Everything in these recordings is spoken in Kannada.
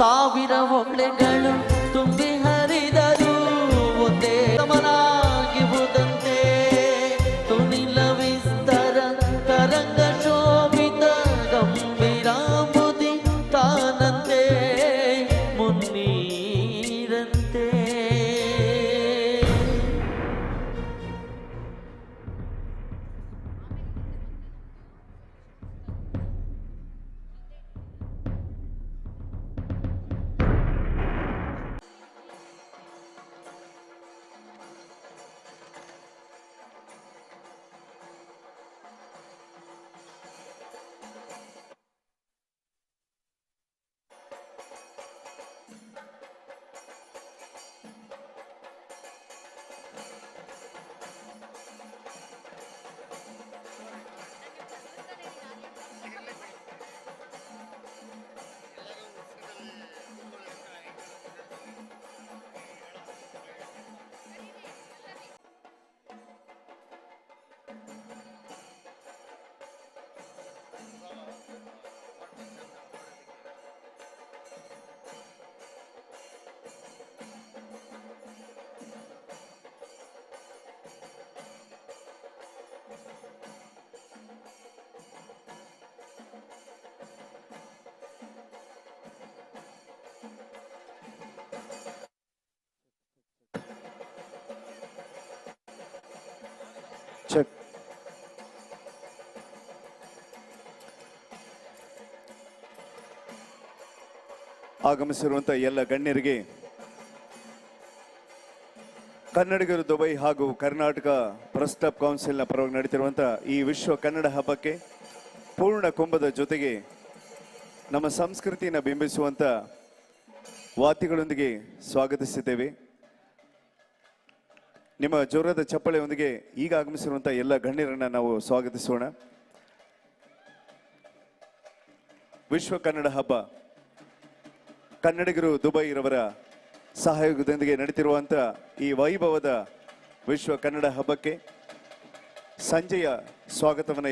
ಸಾವಿರ ಒಳ್ಳೆಗಳು ತುಂಬಿ ಹರಿದರು ಒಂದೇ ಸಮನಾಗಿ ಹೋದಂತೆ ತುನಿಲ ವಿಸ್ತರ ತರಂಗ ಶೋಭಿತ ಗಂಭೀರಾಂಬುದಿ ತಾನಂತೆ ಮುನ್ನೀರಂತೆ. ಆಗಮಿಸಿರುವಂತಹ ಎಲ್ಲ ಗಣ್ಯರಿಗೆ ಕನ್ನಡಿಗರು ದುಬೈ ಹಾಗೂ ಕರ್ನಾಟಕ ಪ್ರೆಸ್ ಕ್ಲಬ್ ಕೌನ್ಸಿಲ್ನ ಪರವಾಗಿ ನಡೀತಿರುವಂತಹ ಈ ವಿಶ್ವ ಕನ್ನಡ ಹಬ್ಬಕ್ಕೆ ಪೂರ್ಣ ಕುಂಭದ ಜೊತೆಗೆ ನಮ್ಮ ಸಂಸ್ಕೃತಿಯನ್ನು ಬಿಂಬಿಸುವಂತ ವಾದ್ಯಗಳೊಂದಿಗೆ ಸ್ವಾಗತಿಸಿದ್ದೇವೆ. ನಿಮ್ಮ ಜೋರಾದ ಚಪ್ಪಳೆಯೊಂದಿಗೆ ಈಗ ಆಗಮಿಸಿರುವಂತಹ ಎಲ್ಲ ಗಣ್ಯರನ್ನ ನಾವು ಸ್ವಾಗತಿಸೋಣ. ವಿಶ್ವ ಕನ್ನಡ ಹಬ್ಬ ಕನ್ನಡಿಗರು ದುಬೈ ರವರ ಸಹಯೋಗದೊಂದಿಗೆ ನಡೀತಿರುವಂಥ ಈ ವೈಭವದ ವಿಶ್ವ ಕನ್ನಡ ಹಬ್ಬಕ್ಕೆ ಸಂಜೆಯ ಸ್ವಾಗತವನ್ನು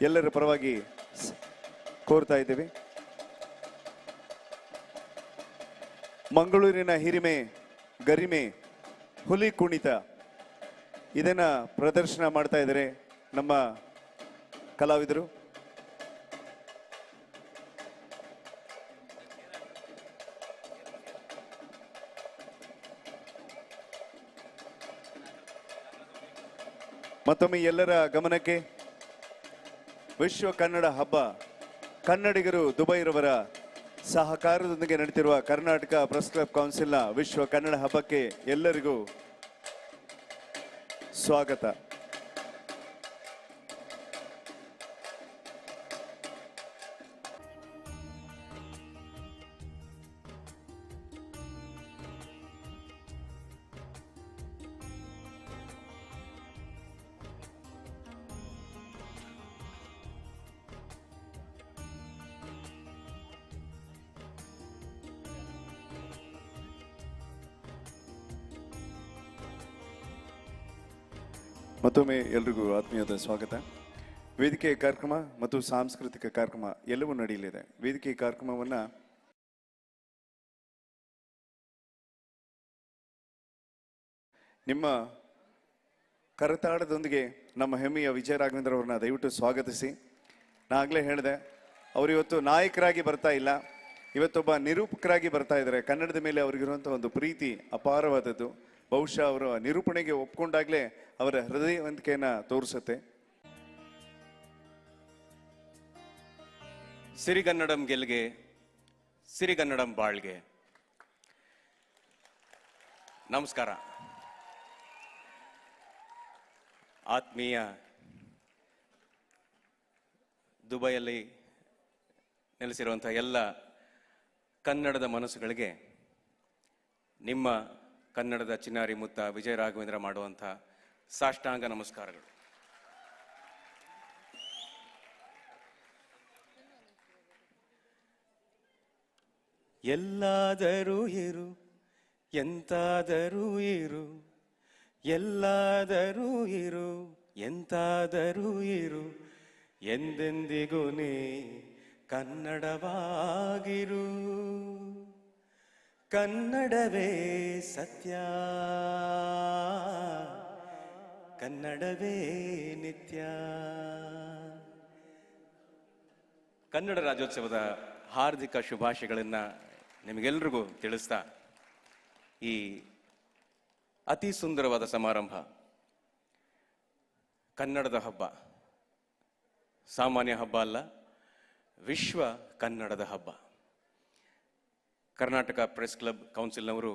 ಎಲ್ಲರ ಪರವಾಗಿ ಕೋರ್ತಾ ಇದ್ದೇವೆ. ಮಂಗಳೂರಿನ ಹಿರಿಮೆ ಗರಿಮೆ ಹುಲಿ ಕುಣಿತ ಇದನ್ನ ಪ್ರದರ್ಶನ ಮಾಡ್ತಾ ಇದ್ದಾರೆ ನಮ್ಮ ಕಲಾವಿದರು. ಮತ್ತೊಮ್ಮೆ ಎಲ್ಲರ ಗಮನಕ್ಕೆ ವಿಶ್ವ ಕನ್ನಡ ಹಬ್ಬ ಕನ್ನಡಿಗರು ದುಬೈ ರವರ ಸಹಕಾರದೊಂದಿಗೆ ನಡೆಯುತ್ತಿರುವ ಕರ್ನಾಟಕ ಪ್ರೆಸ್ ಕ್ಲಬ್ ಕೌನ್ಸಿಲ್ನ ವಿಶ್ವ ಕನ್ನಡ ಹಬ್ಬಕ್ಕೆ ಎಲ್ಲರಿಗೂ ಸ್ವಾಗತ. ಮತ್ತೊಮ್ಮೆ ಎಲ್ರಿಗೂ ಆತ್ಮೀಯದ ಸ್ವಾಗತ. ವೇದಿಕೆ ಕಾರ್ಯಕ್ರಮ ಮತ್ತು ಸಾಂಸ್ಕೃತಿಕ ಕಾರ್ಯಕ್ರಮ ಎಲ್ಲವೂ ನಡೆಯಲಿದೆ. ವೇದಿಕೆ ಕಾರ್ಯಕ್ರಮವನ್ನು ನಿಮ್ಮ ಕರತಾಳದೊಂದಿಗೆ ನಮ್ಮ ಹೆಮ್ಮೆಯ ವಿಜಯ ರಾಘವೇಂದ್ರ ಅವ್ರನ್ನ ದಯವಿಟ್ಟು ಸ್ವಾಗತಿಸಿ. ನಾಗಲೇ ಹೇಳಿದೆ, ಅವರು ಇವತ್ತು ನಾಯಕರಾಗಿ ಬರ್ತಾ ಇಲ್ಲ, ಇವತ್ತೊಬ್ಬ ನಿರೂಪಕರಾಗಿ ಬರ್ತಾ ಇದ್ದಾರೆ. ಕನ್ನಡದ ಮೇಲೆ ಅವರಿಗಿರುವಂಥ ಒಂದು ಪ್ರೀತಿ ಅಪಾರವಾದದ್ದು. ಬಹುಶಃ ಅವರ ನಿರೂಪಣೆಗೆ ಒಪ್ಕೊಂಡಾಗಲೇ ಅವರ ಹೃದಯವಂತಿಕೆಯನ್ನು ತೋರಿಸುತ್ತೆ. ಸಿರಿಗನ್ನಡಂ ಗೆಲ್ಗೆ ಸಿರಿಗನ್ನಡಂ ಬಾಳ್ಗೆ. ನಮಸ್ಕಾರ. ಆತ್ಮೀಯ ದುಬೈಯಲ್ಲಿ ನೆಲೆಸಿರುವಂಥ ಎಲ್ಲ ಕನ್ನಡದ ಮನಸ್ಸುಗಳಿಗೆ ನಿಮ್ಮ ಕನ್ನಡದ ಚಿನ್ನಾರಿ ಮುತ್ತ ವಿಜಯ ರಾಘವೇಂದ್ರ ಮಾಡುವಂಥ ಸಾಷ್ಟಾಂಗ ನಮಸ್ಕಾರಗಳು. ಎಲ್ಲಾದರೂ ಇರು ಎಂತಾದರೂ ಇರು, ಎಲ್ಲಾದರೂ ಇರು ಎಂತಾದರೂ ಇರು, ಎಂದೆಂದಿಗೂ ನೀ ಕನ್ನಡವಾಗಿರು, ಕನ್ನಡವೇ ಸತ್ಯ, ಕನ್ನಡವೇ ನಿತ್ಯ. ಕನ್ನಡ ರಾಜ್ಯೋತ್ಸವದ ಹಾರ್ದಿಕ ಶುಭಾಶಯಗಳನ್ನು ನಿಮಗೆಲ್ರಿಗೂ ತಿಳಿಸ್ತಾ, ಈ ಅತಿ ಸುಂದರವಾದ ಸಮಾರಂಭ ಕನ್ನಡದ ಹಬ್ಬ, ಸಾಮಾನ್ಯ ಹಬ್ಬ ಅಲ್ಲ, ವಿಶ್ವ ಕನ್ನಡದ ಹಬ್ಬ. ಕರ್ನಾಟಕ ಪ್ರೆಸ್ ಕ್ಲಬ್ ಕೌನ್ಸಿಲ್ನವರು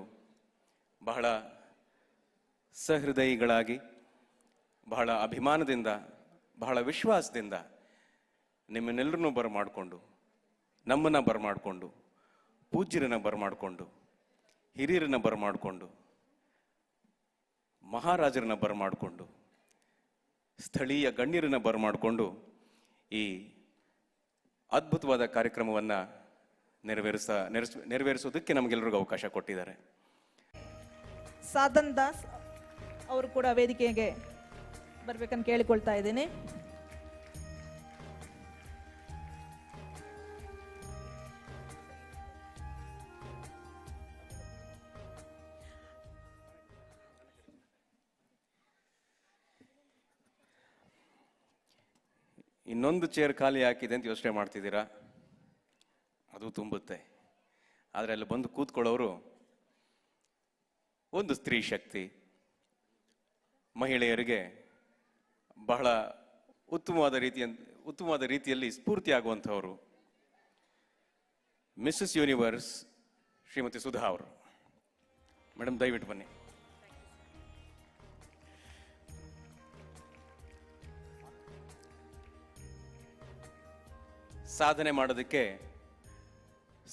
ಬಹಳ ಸಹೃದಯಿಗಳಾಗಿ, ಬಹಳ ಅಭಿಮಾನದಿಂದ, ಬಹಳ ವಿಶ್ವಾಸದಿಂದ ನಿಮ್ಮನ್ನೆಲ್ಲರನ್ನೂ ಬರಮಾಡಿಕೊಂಡು, ನಮ್ಮನ್ನು ಬರಮಾಡಿಕೊಂಡು, ಪೂಜ್ಯರನ್ನು ಬರಮಾಡಿಕೊಂಡು, ಹಿರಿಯರನ್ನು ಬರಮಾಡಿಕೊಂಡು, ಮಹಾರಾಜರನ್ನ ಬರಮಾಡಿಕೊಂಡು, ಸ್ಥಳೀಯ ಗಣ್ಯರನ್ನ ಬರಮಾಡಿಕೊಂಡು ಈ ಅದ್ಭುತವಾದ ಕಾರ್ಯಕ್ರಮವನ್ನು ನೆರವೇರಿಸೋದಕ್ಕೆ ನಮಗೆಲ್ಲರಿಗೂ ಅವಕಾಶ ಕೊಟ್ಟಿದ್ದಾರೆ. ಸಾಧನ್ ದಾಸ್ ಅವರು ಕೂಡ ವೇದಿಕೆಗೆ ಬರ್ಬೇಕಂತ ಕೇಳಿಕೊಳ್ತಾ ಇದ್ದೀನಿ. ಇನ್ನೊಂದು ಚೇರ್ ಖಾಲಿ ಹಾಕಿದೆ ಅಂತ ಯೋಚನೆ ಮಾಡ್ತಿದ್ದೀರಾ, ಅದು ತುಂಬುತ್ತೆ. ಆದರೆ ಅಲ್ಲಿ ಬಂದು ಕೂತ್ಕೊಳ್ಳೋರು ಒಂದು ಸ್ತ್ರೀ ಶಕ್ತಿ, ಮಹಿಳೆಯರಿಗೆ ಬಹಳ ಉತ್ತಮವಾದ ರೀತಿಯಲ್ಲಿ ಸ್ಫೂರ್ತಿ ಆಗುವಂಥವರು, ಮಿಸ್ಸಸ್ ಯೂನಿವರ್ಸ್ ಶ್ರೀಮತಿ ಸುಧಾ ಅವರು. ಮೇಡಮ್ ದಯವಿಟ್ಟು ಬನ್ನಿ. ಸಾಧನೆ ಮಾಡೋದಕ್ಕೆ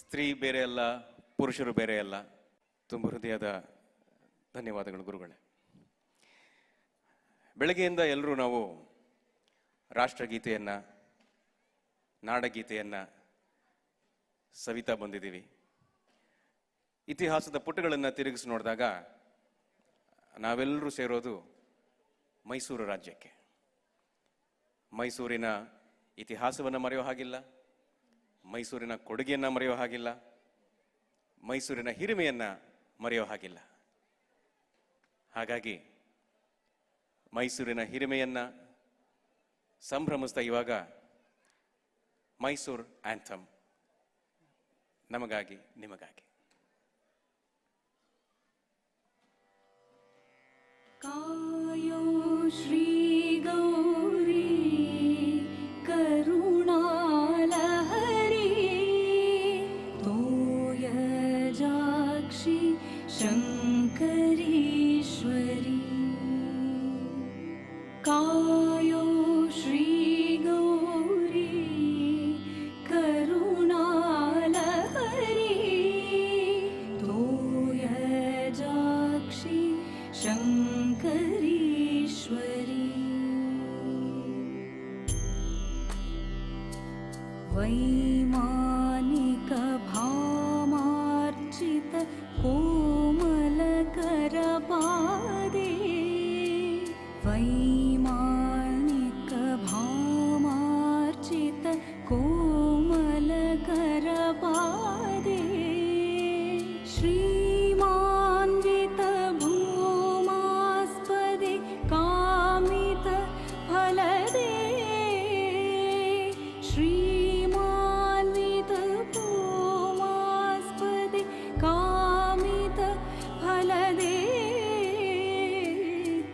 ಸ್ತ್ರೀ ಬೇರೆ ಅಲ್ಲ, ಪುರುಷರು ಬೇರೆ ಅಲ್ಲ. ತುಂಬ ಹೃದಯದ ಧನ್ಯವಾದಗಳು ಗುರುಗಳೇ. ಬೆಳಗ್ಗೆಯಿಂದ ಎಲ್ಲರೂ ನಾವು ರಾಷ್ಟ್ರಗೀತೆಯನ್ನು, ನಾಡಗೀತೆಯನ್ನು ಸವಿತಾ ಬಂದಿದ್ದೀವಿ. ಇತಿಹಾಸದ ಪುಟಗಳನ್ನು ತಿರುಗಿಸಿ ನೋಡಿದಾಗ ನಾವೆಲ್ಲರೂ ಸೇರೋದು ಮೈಸೂರು ರಾಜ್ಯಕ್ಕೆ. ಮೈಸೂರಿನ ಇತಿಹಾಸವನ್ನು ಮರೆಯೋ ಹಾಗಿಲ್ಲ, ಮೈಸೂರಿನ ಕೊಡುಗೆಯನ್ನು ಮರೆಯೋ ಹಾಗಿಲ್ಲ, ಮೈಸೂರಿನ ಹಿರಿಮೆಯನ್ನು ಮರೆಯೋ ಹಾಗಿಲ್ಲ. ಹಾಗಾಗಿ ಮೈಸೂರಿನ ಹಿರಿಮೆಯನ್ನು ಸಂಭ್ರಮಿಸ್ತಾ ಇವಾಗ ಮೈಸೂರು ಆಂಥಮ್ ನಮಗಾಗಿ, ನಿಮಗಾಗಿ. ಕಾಯೋ ಶ್ರೀ ಗೌರಿ ಕರುಣಾಲಹರಿ ತೋಯಜಾಕ್ಷಿ ಶಂಕರೀಶ್ವರಿ. ಕಾಯೋ ಶ್ರೀ ಗೌರಿ ಕರುಣಾಲಹರಿ ತೋಯಜಾಕ್ಷಿ ಶಂಕರೀಶ್ವರಿ. ವೈಮಾನಿಕ ಭಾಮಾರ್ಚಿತ ಕೋಮಲಕರಪಾದೇ, ವೈಮಾನಿಕ ಭಾಮಾರ್ಚಿತ ಕೋಮಲಕರಪಾದೇ, ಶ್ರೀಮಾನ್ವಿತ ಭೂಮಾಸ್ಪದೆ ಕಾಮಿತ ಫಲದೇ, ಶ್ರೀಮಾನ್ವಿತ ಭೂಮಾಸ್ಪದೆ ಕಾಮಿತ ಫಲದೇ.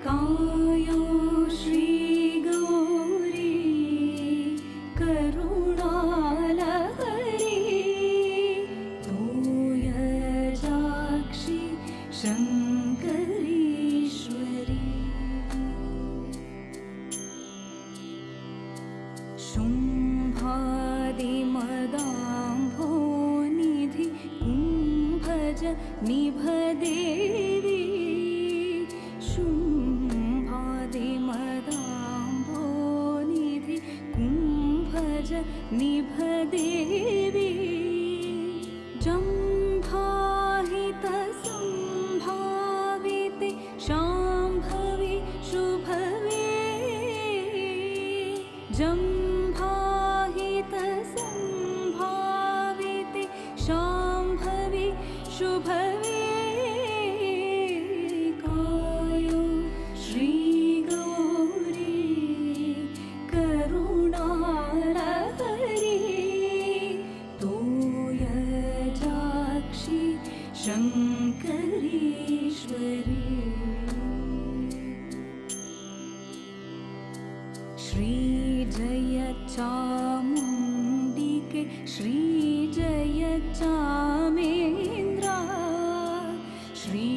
ಕಾಯೋ ಶ್ರೀ ಗೌರಿ ಕರುಣಾಲಹರಿ ತೋಯಜಾಕ್ಷಿ ಶಂಕರೀಶ್ವರಿ. ಶುಂಭಾದಿ ಮದಾಂಭೋನಿಧಿ ಕುಂಭಜ ನಿಭದೇವಿ, ಶುಂಭಾದಿ ಮದಾಂಭೋನಿಧಿ ಕುಂಭಜ ನಿಭದೇವಿ. ಜಂಭಾಹಿತ ಸಂಭಾವಿತೆ ಶಾಂಭವಿ ಶುಭವೇ, ಜಂಭಾಹಿತ ಸಂಭಾವಿತೆ शुभवे कायो श्री गौरी करुणालहरी तोयजाक्षी शङ्करीश्वरी श्री जय चामुण्डिके श्री जय चामेन्द्र श्री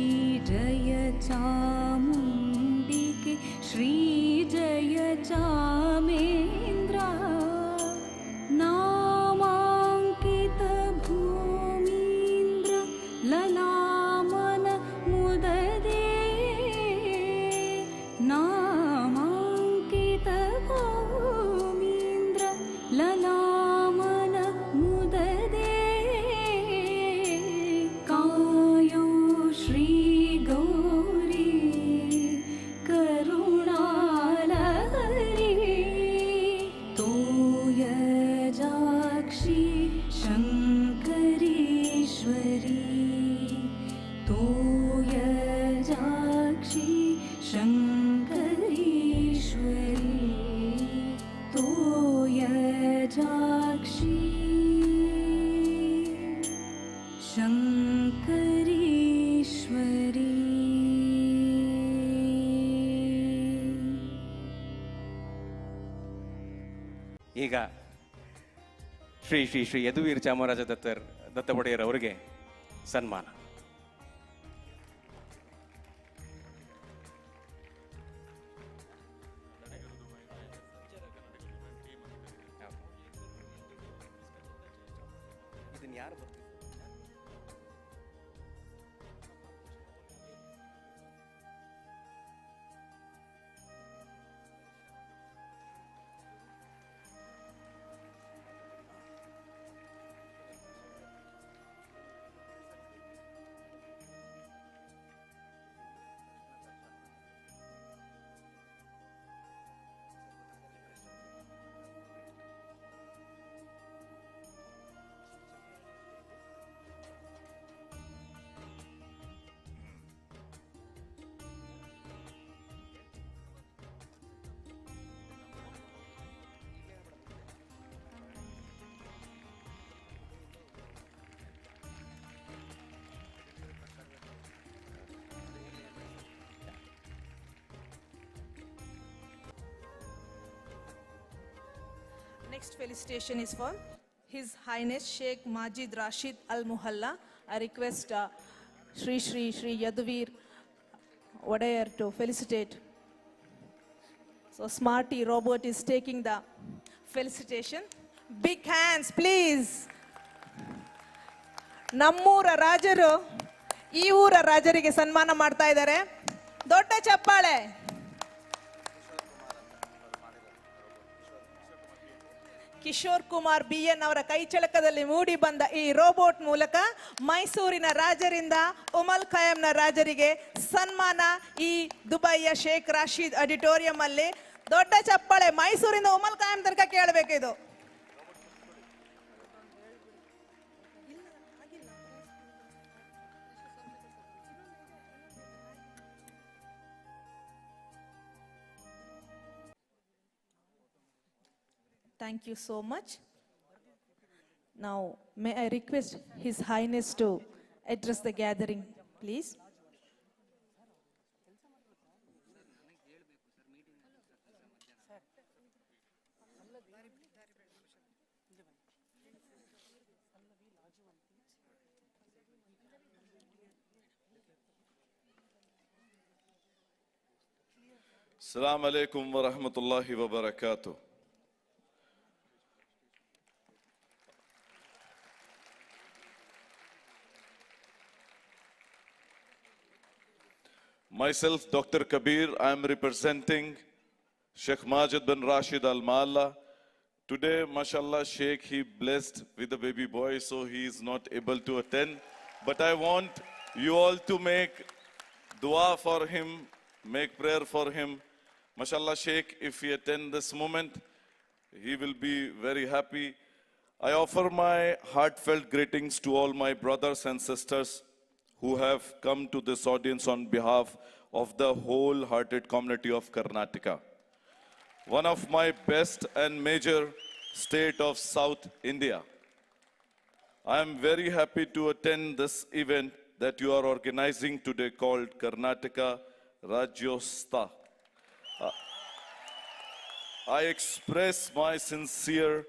जय चामुण्डिके श्री जय चामेन्द्र नामाङ्कित भूमीन्द्र ललामन मुददे नामाङ्कित भूमीन्द्र ललामन मुददे कायो श्री गौरी करुणालहरी तोयजाक्षी शङ्करीश्वरी तोयजाक्षी शङ्करीश्वरी तोयजाक्षी शङ्करीश्वरी ಈಗ ಶ್ರೀ ಶ್ರೀ ಶ್ರೀ ಯದುವೀರ್ ಚಾಮರಾಜ ದತ್ತ ಒಡೆಯರ್ ಅವರಿಗೆ ಸನ್ಮಾನ. ಇದನ್ನ ಯಾರು Next felicitation is for His Highness Sheikh Majid Rashid Al Muhalla. I request Shri Yeduveer Wadiyar to felicitate. So Smarty Robert is taking the felicitation. Big hands, please. ನಮ್ಮೂರ ರಾಜರು ಈ ಊರ ರಾಜರಿಗೆ ಸನ್ಮಾನ ಮಾಡ್ತಾ ಇದ್ದಾರೆ. ದೊಡ್ಡ ಚಪ್ಪಾಳೆ. ಕಿಶೋರ್ ಕುಮಾರ್ BN ಅವರ ಕೈಚಳಕದಲ್ಲಿ ಮೂಡಿ ಬಂದ ಈ ರೋಬೋಟ್ ಮೂಲಕ ಮೈಸೂರಿನ ರಾಜರಿಂದ ಉಮ್ ಅಲ್ ಖಯಾಮ್ನ ರಾಜರಿಗೆ ಸನ್ಮಾನ ಈ ದುಬೈಯ ಶೇಖ್ ರಾಶೀದ್ ಆಡಿಟೋರಿಯಂ ಅಲ್ಲಿ. ದೊಡ್ಡ ಚಪ್ಪಾಳೆ. ಮೈಸೂರಿಂದ ಉಮ್ ಅಲ್ ಖಯಾಮ್ ತನಕ ಕೇಳಬೇಕಿದು. Thank you so much. Now, may I request His Highness to address the gathering, please. Assalamu alaikum wa rahmatullahi wa barakatuh. Myself, Dr. Kabir, I am representing Sheikh Majid bin Rashid Al Mullah. Today, mashallah, Sheikh, he blessed with a baby boy, so he is not able to attend. But I want you all to make dua for him, make prayer for him. Mashallah, Sheikh, if he attend this moment, he will be very happy. I offer my heartfelt greetings to all my brothers and sisters who have come to this audience on behalf of the wholehearted community of Karnataka, one of my best and major state of South India. I am very happy to attend this event that you are organizing today called Karnataka Rajyothasava. I express my sincere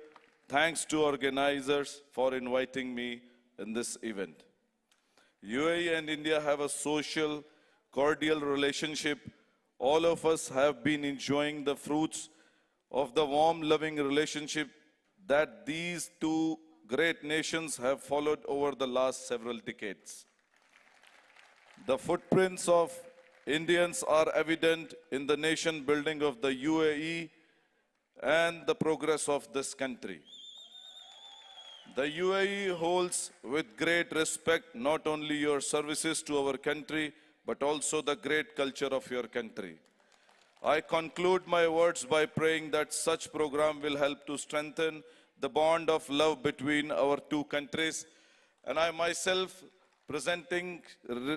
thanks to organizers for inviting me in this event. UAE and India have a social, cordial relationship. All of us have been enjoying the fruits of the warm, loving relationship that these two great nations have followed over the last several decades. The footprints of Indians are evident in the nation building of the UAE and the progress of this country. The UAE holds with great respect not only your services to our country, but also the great culture of your country. I conclude my words by praying that such program will help to strengthen the bond of love between our two countries. And I myself, presenting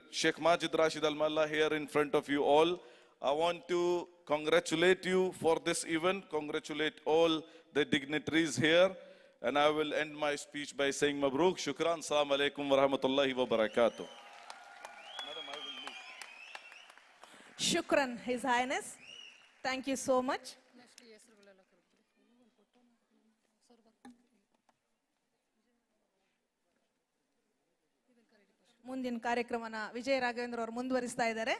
Sheikh Majid Rashid Al-Mullah here in front of you all, I want to congratulate you for this event, congratulate all the dignitaries here. And I will end my speech by saying Mabruk, Shukran, Assalamu alaikum wa rahmatullahi wa barakatuh. Shukran, His Highness. Thank you so much. ಮುಂದಿನ ಕಾರ್ಯಕ್ರಮನ ವಿಜಯ್ ರಾಘವೇಂದ್ರ ಅವರು ಮುಂದುವರಿಸ್ತಾ ಇದ್ದಾರೆ.